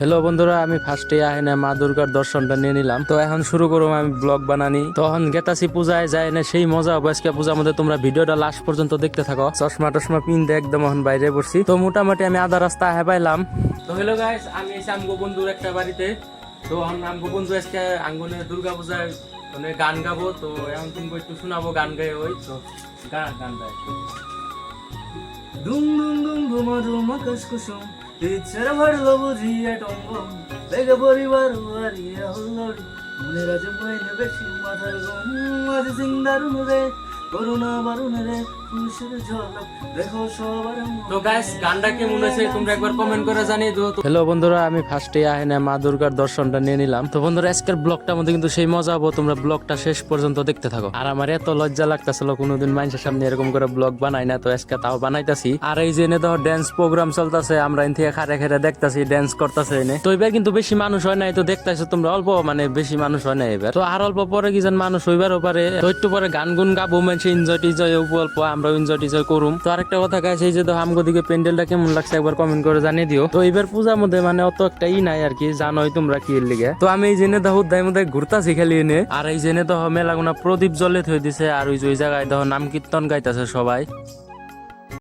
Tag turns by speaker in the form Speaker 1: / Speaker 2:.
Speaker 1: Hello বন্ধুরা, আমি ফার্স্টে আহেনে মা দুর্গার দর্শনটা নিয়ে নিলাম। তো এখন শুরু করবো আমি ব্লগ বানানি। তখন গেতাছি পূজায় যায় না, সেই মজা হবে আজকে পূজার মধ্যে। তোমরা ভিডিওটা লাস্ট পর্যন্ত দেখতে থাকো। চশমা টশমা পিনতে একদম এখন বাইরে পড়ছি। তো মোটামুটি আমি আধা রাস্তা আহে পাইলাম। তো হ্যালো গাইস, আমি এসে আমগো বন্ধুর একটা বাড়িতে। তো আমগো বন্ধু আজকে আঙ্গনে দুর্গা পূজায় মানে গান গাবো। তো এখন তুমি একটু শোনাবো গান গায়ে। ওই তো গান গায় দুম দুম দুম ধুমা ধুম আকাশ কুসুম ইচ্ছার ভরলো বুঝিয়া টঙ্গম বেগে পরিবার হারিয়া হল্লড়ি মনে রাজে বইনে বেশি মাথার গম আজ সিংদারুন রে করুণা বারুন রে খুশির ঝলক দেখো সবার। তো গাইস, গানটা কেমন হয়েছে তোমরা একবার কমেন্ট করে জানিয়ে দিও। হ্যালো বন্ধুরা, আমি ফার্স্টে আহেনে মা দুর্গার দর্শনটা নিয়ে নিলাম। তো বন্ধুরা, আজকের ব্লগটার মধ্যে কিন্তু সেই মজা হবো, তোমরা ব্লগটা শেষ পর্যন্ত দেখতে থাকো। আর আমার এত লজ্জা লাগতেছিল, কোনোদিন মানুষের সামনে এরকম করে ব্লগ বানাই না, তো আজকে তাও বানাইতাছি। আর এই যে এনে তো ড্যান্স প্রোগ্রাম চলতেছে, আমরা এন থেকে খারে খারে দেখতাছি ড্যান্স করতেছে এনে। তো এবার কিন্তু বেশি মানুষ হয় নাই, তো দেখতেছো তোমরা অল্প, মানে বেশি মানুষ হয় না এবার। তো আর অল্প পরে কি যেন মানুষ হইবারও পারে। তো একটু পরে গান গুন গাবো, মানুষ এনজয় টিজয় অল্প, আমরা এনজয় টিজয় করুম। তো আরেকটা কথা গাইছে, এই যে তো আমগো দিকে প্যান্ডেলটা কেমন লাগছে একবার কমেন্ট করে জানিয়ে দিও। তো এবার পূজার মধ্যে মানে অত একটা নাই আর কি, জানোই তোমরা কি এর লিগে। তো আমি এই জেনে তো হুদাই মধ্যে ঘুরতাছি খালি এনে। আর এই জেনে তো মেলা গুনা প্রদীপ জ্বলে থই দিছে। আর ওই যে ওই জায়গায় দেখো নাম কীর্তন গাইতেছে সবাই।